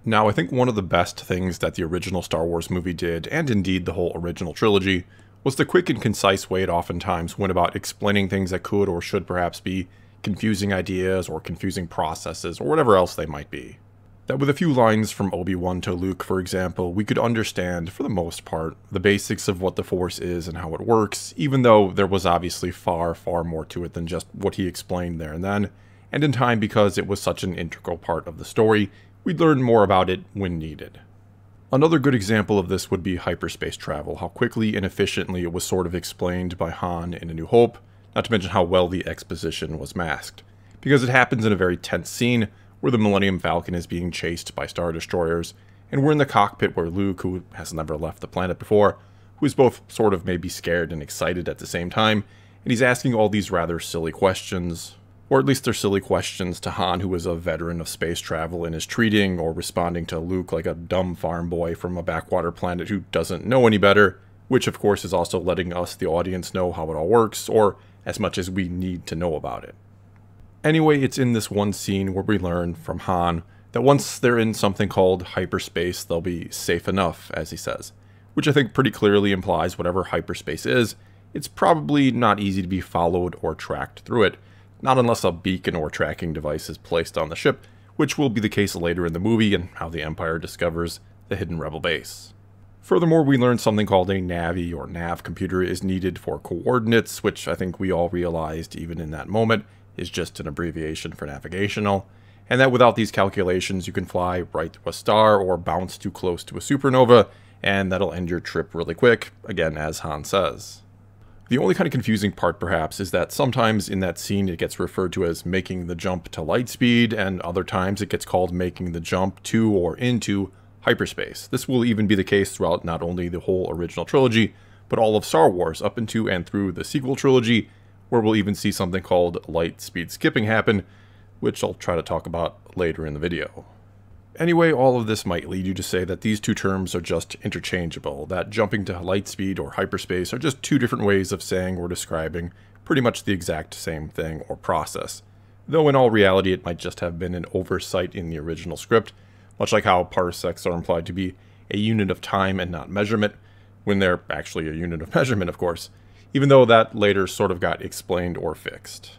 Now, I think one of the best things that the original Star Wars movie did, and indeed the whole original trilogy, was the quick and concise way it oftentimes went about explaining things that could or should perhaps be confusing ideas or confusing processes or whatever else they might be. That with a few lines from Obi-Wan to Luke, for example, we could understand, for the most part, the basics of what the Force is and how it works, even though there was obviously far, far more to it than just what he explained there and then, and in time, because it was such an integral part of the story, we'd learn more about it when needed. Another good example of this would be hyperspace travel, how quickly and efficiently it was sort of explained by Han in A New Hope, not to mention how well the exposition was masked, because it happens in a very tense scene where the Millennium Falcon is being chased by Star Destroyers, and we're in the cockpit where Luke, who has never left the planet before, who is both sort of maybe scared and excited at the same time, and he's asking all these rather silly questions, or at least they're silly questions to Han, who is a veteran of space travel and is treating or responding to Luke like a dumb farm boy from a backwater planet who doesn't know any better, which of course is also letting us, the audience, know how it all works, or as much as we need to know about it. Anyway, it's in this one scene where we learn from Han that once they're in something called hyperspace, they'll be safe enough, as he says, which I think pretty clearly implies whatever hyperspace is, it's probably not easy to be followed or tracked through it, not unless a beacon or tracking device is placed on the ship, which will be the case later in the movie and how the Empire discovers the hidden Rebel base. Furthermore, we learn something called a Navi or nav computer is needed for coordinates, which I think we all realized even in that moment is just an abbreviation for navigational, and that without these calculations you can fly right through a star or bounce too close to a supernova, and that'll end your trip really quick, again as Han says. The only kind of confusing part perhaps is that sometimes in that scene it gets referred to as making the jump to light speed, and other times it gets called making the jump to or into hyperspace. This will even be the case throughout not only the whole original trilogy, but all of Star Wars up into and through the sequel trilogy, where we'll even see something called light speed skipping happen, which I'll try to talk about later in the video. Anyway, all of this might lead you to say that these two terms are just interchangeable, that jumping to light speed or hyperspace are just two different ways of saying or describing pretty much the exact same thing or process, though in all reality it might just have been an oversight in the original script, much like how parsecs are implied to be a unit of time and not measurement, when they're actually a unit of measurement, of course, even though that later sort of got explained or fixed.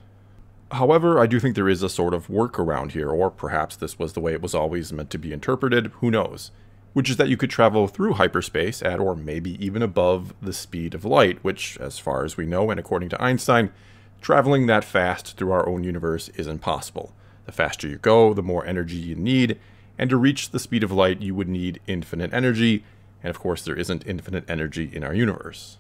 However, I do think there is a sort of workaround here, or perhaps this was the way it was always meant to be interpreted, who knows, which is that you could travel through hyperspace at or maybe even above the speed of light, which, as far as we know and according to Einstein, traveling that fast through our own universe isn't possible. The faster you go, the more energy you need, and to reach the speed of light you would need infinite energy, and of course there isn't infinite energy in our universe.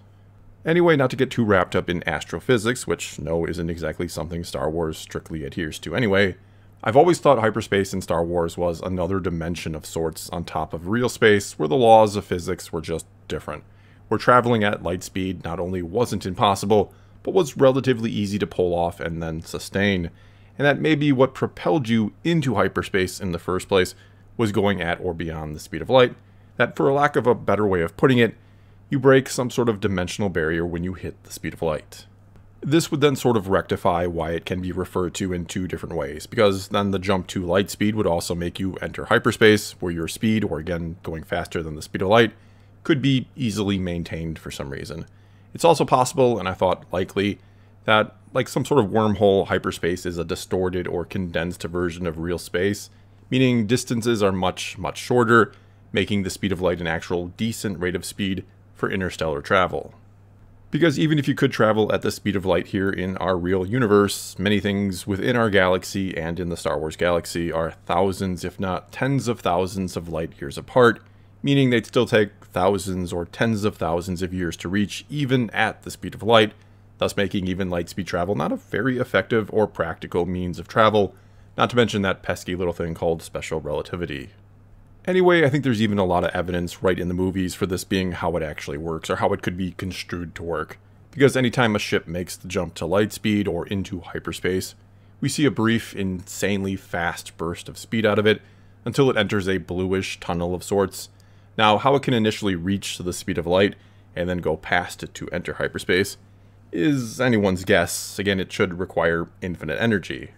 Anyway, not to get too wrapped up in astrophysics, which no isn't exactly something Star Wars strictly adheres to anyway, I've always thought hyperspace in Star Wars was another dimension of sorts on top of real space where the laws of physics were just different, where traveling at light speed not only wasn't impossible, but was relatively easy to pull off and then sustain, and that maybe what propelled you into hyperspace in the first place was going at or beyond the speed of light, that for a lack of a better way of putting it, you break some sort of dimensional barrier when you hit the speed of light. This would then sort of rectify why it can be referred to in two different ways, because then the jump to light speed would also make you enter hyperspace, where your speed, or again going faster than the speed of light, could be easily maintained for some reason. It's also possible, and I thought likely, that like some sort of wormhole, hyperspace is a distorted or condensed version of real space, meaning distances are much, much shorter, making the speed of light an actual decent rate of speed for interstellar travel. Because even if you could travel at the speed of light here in our real universe, many things within our galaxy and in the Star Wars galaxy are thousands, if not tens of thousands of light years apart, meaning they'd still take thousands or tens of thousands of years to reach even at the speed of light, thus making even light speed travel not a very effective or practical means of travel, not to mention that pesky little thing called special relativity. Anyway, I think there's even a lot of evidence right in the movies for this being how it actually works, or how it could be construed to work. Because anytime a ship makes the jump to light speed or into hyperspace, we see a brief, insanely fast burst of speed out of it, until it enters a bluish tunnel of sorts. Now, how it can initially reach the speed of light, and then go past it to enter hyperspace, is anyone's guess. Again, it should require infinite energy.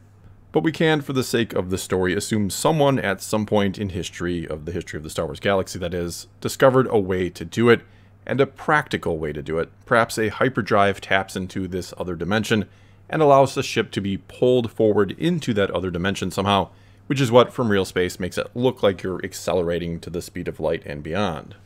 But we can, for the sake of the story, assume someone at some point in the history of the Star Wars galaxy, that is, discovered a way to do it, and a practical way to do it. Perhaps a hyperdrive taps into this other dimension and allows the ship to be pulled forward into that other dimension somehow, which is what, from real space, makes it look like you're accelerating to the speed of light and beyond.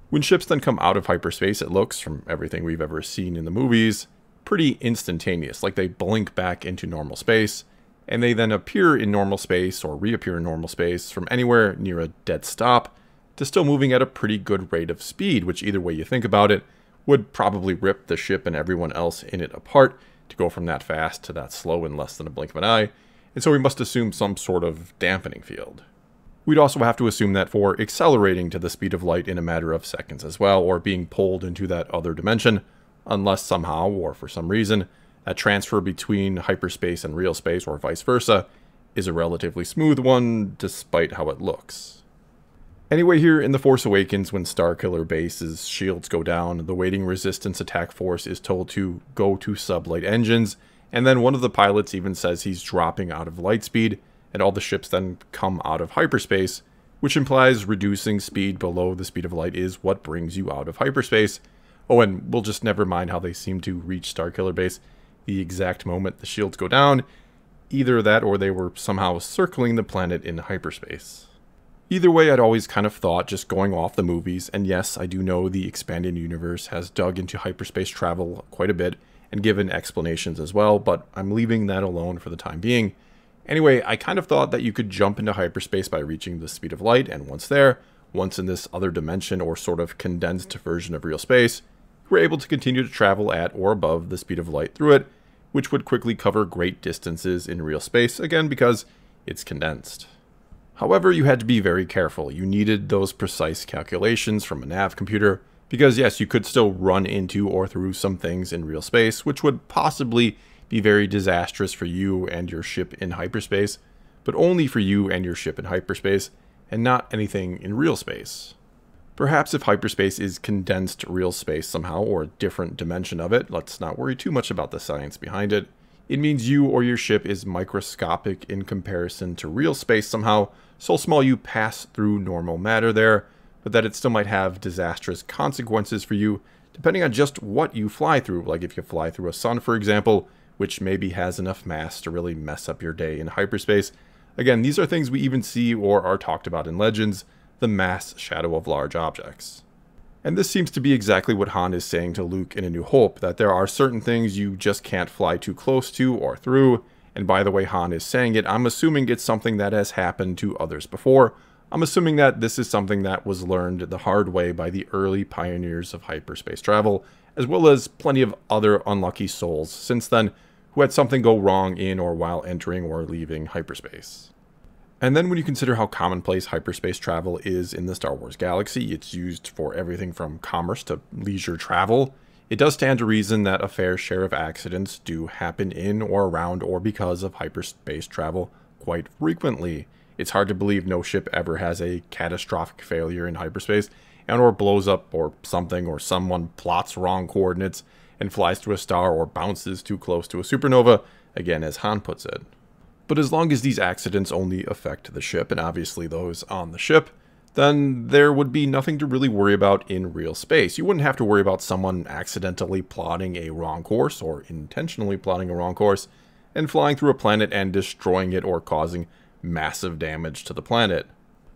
When ships then come out of hyperspace, it looks, from everything we've ever seen in the movies, pretty instantaneous, like they blink back into normal space, and they then appear in normal space or reappear in normal space from anywhere near a dead stop to still moving at a pretty good rate of speed, which either way you think about it, would probably rip the ship and everyone else in it apart to go from that fast to that slow in less than a blink of an eye, and so we must assume some sort of dampening field. We'd also have to assume that for accelerating to the speed of light in a matter of seconds as well, or being pulled into that other dimension, unless somehow, or for some reason, that transfer between hyperspace and real space, or vice versa, is a relatively smooth one, despite how it looks. Anyway, here in The Force Awakens, when Starkiller Base's shields go down, the waiting Resistance attack force is told to go to sublight engines, and then one of the pilots even says he's dropping out of light speed, and all the ships then come out of hyperspace, which implies reducing speed below the speed of light is what brings you out of hyperspace. Oh, and we'll just never mind how they seem to reach Starkiller Base the exact moment the shields go down. Either that or they were somehow circling the planet in hyperspace. Either way, I'd always kind of thought, just going off the movies, and yes, I do know the expanded universe has dug into hyperspace travel quite a bit and given explanations as well, but I'm leaving that alone for the time being. Anyway, I kind of thought that you could jump into hyperspace by reaching the speed of light, and once there, once in this other dimension or sort of condensed version of real space, we're able to continue to travel at or above the speed of light through it, which would quickly cover great distances in real space, again because it's condensed. However, you had to be very careful. You needed those precise calculations from a nav computer, because yes, you could still run into or through some things in real space, which would possibly be very disastrous for you and your ship in hyperspace, but only for you and your ship in hyperspace, and not anything in real space. Perhaps if hyperspace is condensed real space somehow, or a different dimension of it, let's not worry too much about the science behind it. It means you or your ship is microscopic in comparison to real space somehow, so small you pass through normal matter there, but that it still might have disastrous consequences for you, depending on just what you fly through, like if you fly through a sun, for example, which maybe has enough mass to really mess up your day in hyperspace. Again, these are things we even see or are talked about in Legends, the mass shadow of large objects. And this seems to be exactly what Han is saying to Luke in A New Hope, that there are certain things you just can't fly too close to or through, and by the way Han is saying it, I'm assuming it's something that has happened to others before. I'm assuming that this is something that was learned the hard way by the early pioneers of hyperspace travel, as well as plenty of other unlucky souls since then who had something go wrong in or while entering or leaving hyperspace. And then when you consider how commonplace hyperspace travel is in the Star Wars galaxy, it's used for everything from commerce to leisure travel, it does stand to reason that a fair share of accidents do happen in or around or because of hyperspace travel quite frequently. It's hard to believe no ship ever has a catastrophic failure in hyperspace and or blows up or something, or someone plots wrong coordinates and flies through a star or bounces too close to a supernova, again as Han puts it. But as long as these accidents only affect the ship, and obviously those on the ship, then there would be nothing to really worry about in real space. You wouldn't have to worry about someone accidentally plotting a wrong course or intentionally plotting a wrong course and flying through a planet and destroying it or causing massive damage to the planet.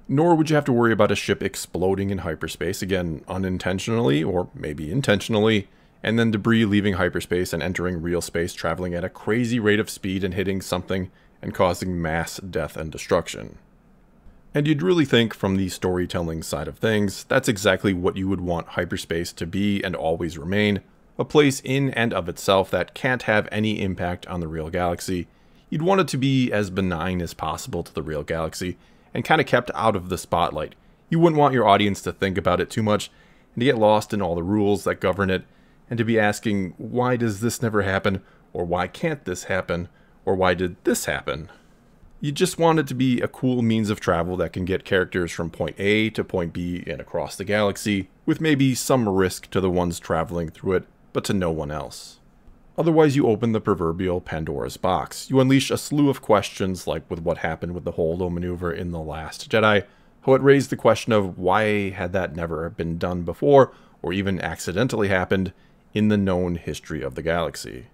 Nor would you have to worry about a ship exploding in hyperspace, again unintentionally or maybe intentionally, and then debris leaving hyperspace and entering real space, traveling at a crazy rate of speed and hitting something and causing mass death and destruction. And you'd really think, from the storytelling side of things, that's exactly what you would want hyperspace to be and always remain, a place in and of itself that can't have any impact on the real galaxy. You'd want it to be as benign as possible to the real galaxy, and kind of kept out of the spotlight. You wouldn't want your audience to think about it too much, and to get lost in all the rules that govern it, and to be asking, why does this never happen, or why can't this happen, or why did this happen? You just want it to be a cool means of travel that can get characters from point A to point B and across the galaxy, with maybe some risk to the ones traveling through it, but to no one else. Otherwise, you open the proverbial Pandora's box. You unleash a slew of questions, like with what happened with the Holdo maneuver in The Last Jedi, how it raised the question of why had that never been done before, or even accidentally happened, in the known history of the galaxy.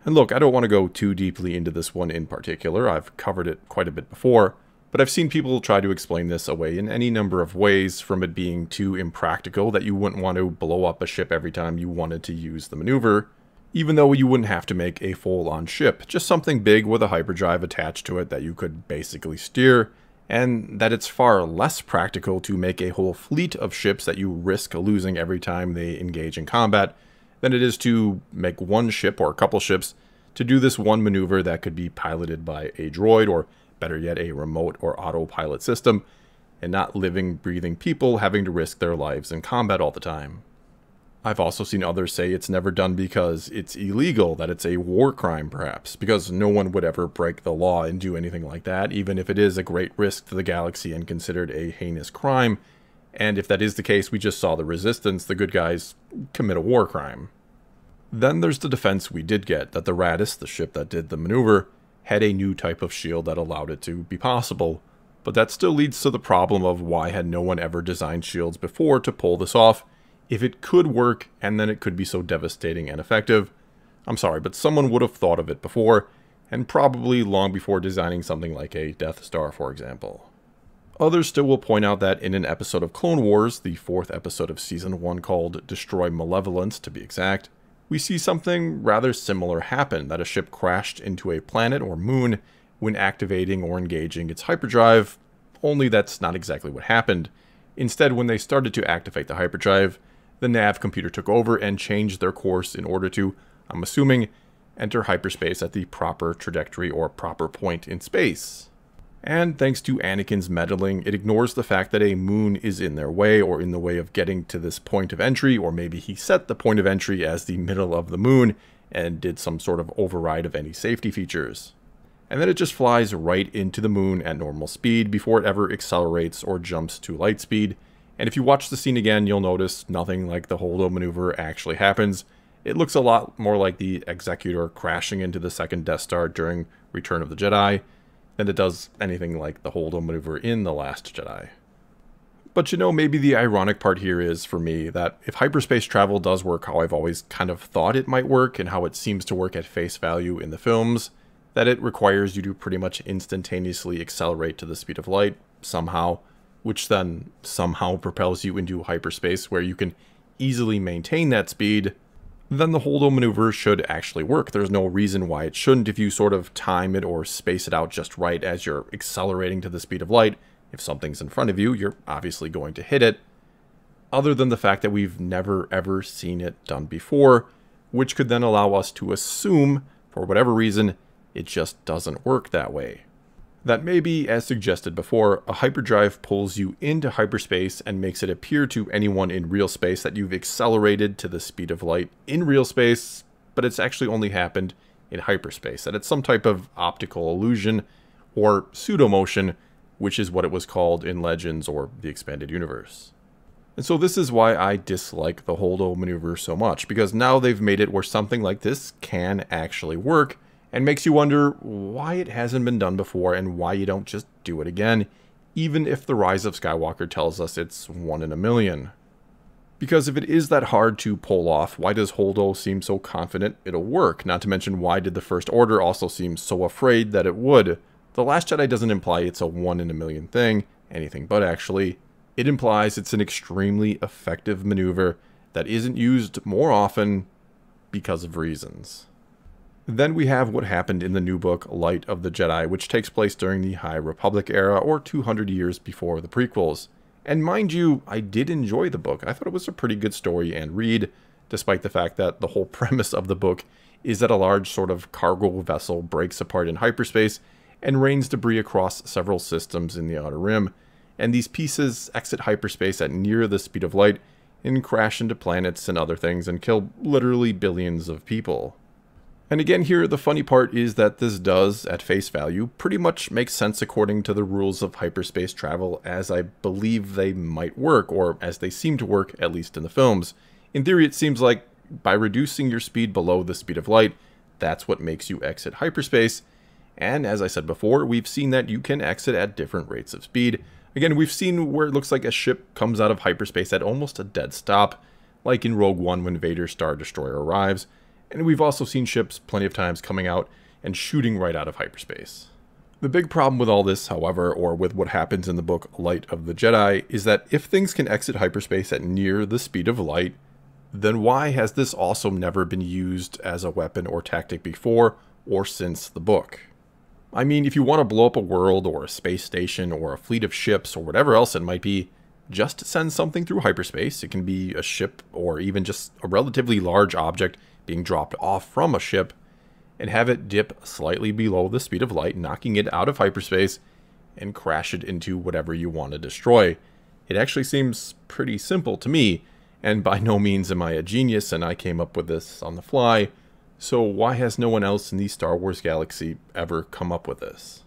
And look, I don't want to go too deeply into this one in particular, I've covered it quite a bit before, but I've seen people try to explain this away in any number of ways, from it being too impractical that you wouldn't want to blow up a ship every time you wanted to use the maneuver, even though you wouldn't have to make a full-on ship, just something big with a hyperdrive attached to it that you could basically steer, and that it's far less practical to make a whole fleet of ships that you risk losing every time they engage in combat than it is to make one ship or a couple ships to do this one maneuver that could be piloted by a droid, or better yet, a remote or autopilot system, and not living, breathing people having to risk their lives in combat all the time. I've also seen others say it's never done because it's illegal, that it's a war crime perhaps, because no one would ever break the law and do anything like that, even if it is a great risk to the galaxy and considered a heinous crime. And if that is the case, we just saw the Resistance, the good guys, commit a war crime. Then there's the defense we did get, that the Raddus, the ship that did the maneuver, had a new type of shield that allowed it to be possible. But that still leads to the problem of why had no one ever designed shields before to pull this off, if it could work and then it could be so devastating and effective. I'm sorry, but someone would have thought of it before, and probably long before designing something like a Death Star, for example. Others still will point out that in an episode of Clone Wars, the 4th episode of Season 1 called Destroy Malevolence to be exact, we see something rather similar happen, that a ship crashed into a planet or moon when activating or engaging its hyperdrive, only that's not exactly what happened. Instead, when they started to activate the hyperdrive, the nav computer took over and changed their course in order to, I'm assuming, enter hyperspace at the proper trajectory or proper point in space. And thanks to Anakin's meddling, it ignores the fact that a moon is in their way, or in the way of getting to this point of entry, or maybe he set the point of entry as the middle of the moon and did some sort of override of any safety features. And then it just flies right into the moon at normal speed before it ever accelerates or jumps to light speed. And if you watch the scene again, you'll notice nothing like the Holdo maneuver actually happens. It looks a lot more like the Executor crashing into the second Death Star during Return of the Jedi than it does anything like the Holdo maneuver in The Last Jedi. But you know, maybe the ironic part here is, for me, that if hyperspace travel does work how I've always kind of thought it might work, and how it seems to work at face value in the films, that it requires you to pretty much instantaneously accelerate to the speed of light, somehow, which then somehow propels you into hyperspace where you can easily maintain that speed, then the Holdo maneuver should actually work. There's no reason why it shouldn't if you sort of time it or space it out just right as you're accelerating to the speed of light. If something's in front of you, you're obviously going to hit it, other than the fact that we've never ever seen it done before, which could then allow us to assume, for whatever reason, it just doesn't work that way. That maybe, as suggested before, a hyperdrive pulls you into hyperspace and makes it appear to anyone in real space that you've accelerated to the speed of light in real space, but it's actually only happened in hyperspace, that it's some type of optical illusion or pseudo-motion, which is what it was called in Legends or the Expanded Universe. And so this is why I dislike the Holdo maneuver so much, because now they've made it where something like this can actually work, and makes you wonder why it hasn't been done before and why you don't just do it again, even if The Rise of Skywalker tells us it's 1 in a million. Because if it is that hard to pull off, why does Holdo seem so confident it'll work? Not to mention, why did the First Order also seem so afraid that it would? The Last Jedi doesn't imply it's a 1 in a million thing, anything but actually. It implies it's an extremely effective maneuver that isn't used more often because of reasons. Then we have what happened in the new book, Light of the Jedi, which takes place during the High Republic era, or 200 years before the prequels. And mind you, I did enjoy the book. I thought it was a pretty good story and read, despite the fact that the whole premise of the book is that a large sort of cargo vessel breaks apart in hyperspace and rains debris across several systems in the Outer Rim, and these pieces exit hyperspace at near the speed of light and crash into planets and other things and kill literally billions of people. And again here, the funny part is that this does, at face value, pretty much make sense according to the rules of hyperspace travel as I believe they might work, or as they seem to work, at least in the films. In theory, it seems like by reducing your speed below the speed of light, that's what makes you exit hyperspace. And as I said before, we've seen that you can exit at different rates of speed. Again, we've seen where it looks like a ship comes out of hyperspace at almost a dead stop, like in Rogue One when Vader's Star Destroyer arrives. And we've also seen ships plenty of times coming out and shooting right out of hyperspace. The big problem with all this, however, or with what happens in the book Light of the Jedi, is that if things can exit hyperspace at near the speed of light, then why has this also never been used as a weapon or tactic before or since the book? I mean, if you want to blow up a world or a space station or a fleet of ships or whatever else it might be, just send something through hyperspace. It can be a ship or even just a relatively large object being dropped off from a ship, and have it dip slightly below the speed of light, knocking it out of hyperspace and crash it into whatever you want to destroy. It actually seems pretty simple to me, and by no means am I a genius and I came up with this on the fly, so why has no one else in the Star Wars galaxy ever come up with this?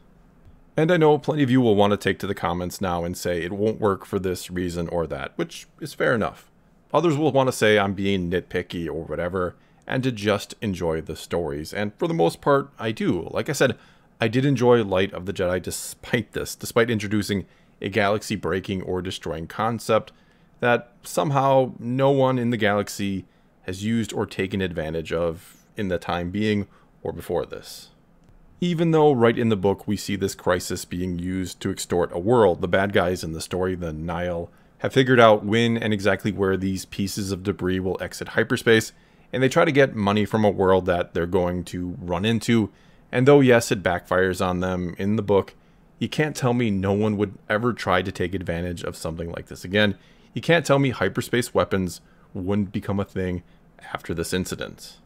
And I know plenty of you will want to take to the comments now and say it won't work for this reason or that, which is fair enough. Others will want to say I'm being nitpicky or whatever, and to just enjoy the stories. And for the most part, I do. Like I said, I did enjoy Light of the Jedi despite this, despite introducing a galaxy-breaking or destroying concept that somehow no one in the galaxy has used or taken advantage of in the time being or before this. Even though right in the book we see this crisis being used to extort a world, the bad guys in the story, the Nihil, have figured out when and exactly where these pieces of debris will exit hyperspace, and they try to get money from a world that they're going to run into. And though yes, it backfires on them in the book, you can't tell me no one would ever try to take advantage of something like this again. You can't tell me hyperspace weapons wouldn't become a thing after this incident.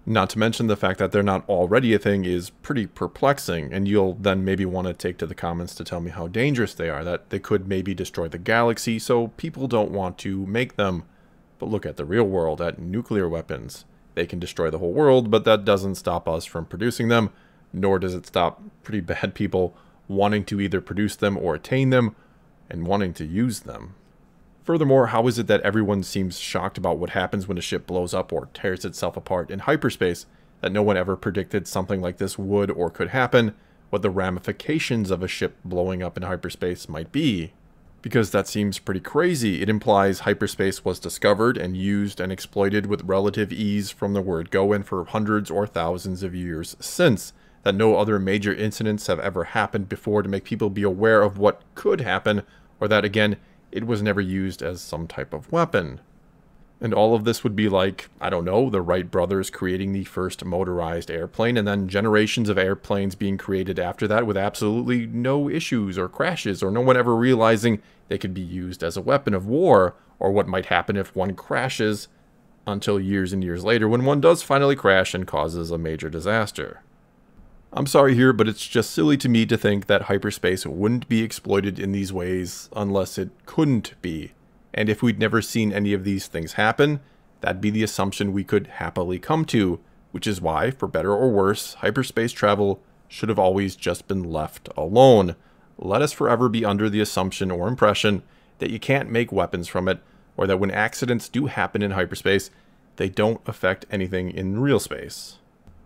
Not to mention the fact that they're not already a thing is pretty perplexing, and you'll then maybe want to take to the comments to tell me how dangerous they are, that they could maybe destroy the galaxy, so people don't want to make them. But look at the real world, at nuclear weapons. They can destroy the whole world, but that doesn't stop us from producing them, nor does it stop pretty bad people wanting to either produce them or attain them, and wanting to use them. Furthermore, how is it that everyone seems shocked about what happens when a ship blows up or tears itself apart in hyperspace, that no one ever predicted something like this would or could happen, what the ramifications of a ship blowing up in hyperspace might be? Because that seems pretty crazy. It implies hyperspace was discovered and used and exploited with relative ease from the word go and for hundreds or thousands of years since, that no other major incidents have ever happened before to make people be aware of what could happen, or that again, it was never used as some type of weapon. And all of this would be like, I don't know, the Wright brothers creating the first motorized airplane, and then generations of airplanes being created after that with absolutely no issues or crashes, or no one ever realizing they could be used as a weapon of war, or what might happen if one crashes, until years and years later when one does finally crash and causes a major disaster. I'm sorry here, but it's just silly to me to think that hyperspace wouldn't be exploited in these ways unless it couldn't be. And if we'd never seen any of these things happen, that'd be the assumption we could happily come to, which is why, for better or worse, hyperspace travel should have always just been left alone. Let us forever be under the assumption or impression that you can't make weapons from it, or that when accidents do happen in hyperspace, they don't affect anything in real space.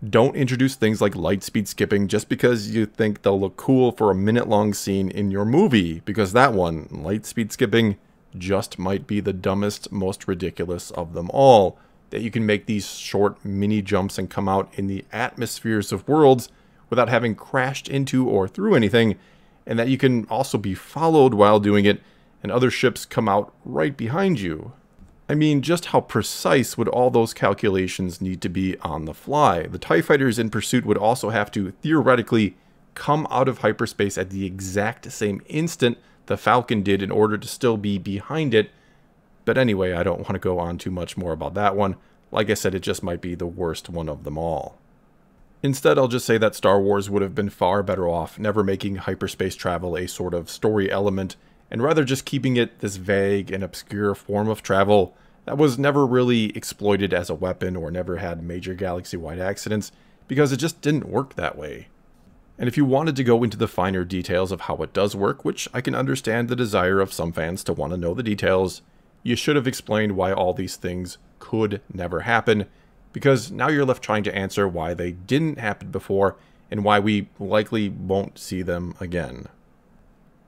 Don't introduce things like light speed skipping just because you think they'll look cool for a minute-long scene in your movie, because that one, light speed skipping, just might be the dumbest, most ridiculous of them all. That you can make these short mini jumps and come out in the atmospheres of worlds without having crashed into or through anything, and that you can also be followed while doing it and other ships come out right behind you. I mean, just how precise would all those calculations need to be on the fly? The TIE fighters in pursuit would also have to theoretically come out of hyperspace at the exact same instant the Falcon did in order to still be behind it. But anyway, I don't want to go on too much more about that one. Like I said, it just might be the worst one of them all. Instead, I'll just say that Star Wars would have been far better off never making hyperspace travel a sort of story element, and rather just keeping it this vague and obscure form of travel that was never really exploited as a weapon or never had major galaxy-wide accidents, because it just didn't work that way. And if you wanted to go into the finer details of how it does work, which I can understand the desire of some fans to want to know the details, you should have explained why all these things could never happen, because now you're left trying to answer why they didn't happen before and why we likely won't see them again.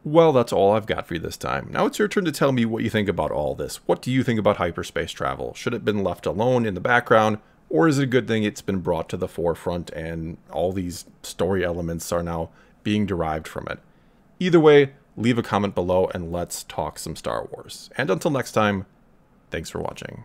Well, that's all I've got for you this time. Now it's your turn to tell me what you think about all this. What do you think about hyperspace travel? Should it have been left alone in the background, or is it a good thing it's been brought to the forefront and all these story elements are now being derived from it? Either way, leave a comment below and let's talk some Star Wars. And until next time, thanks for watching.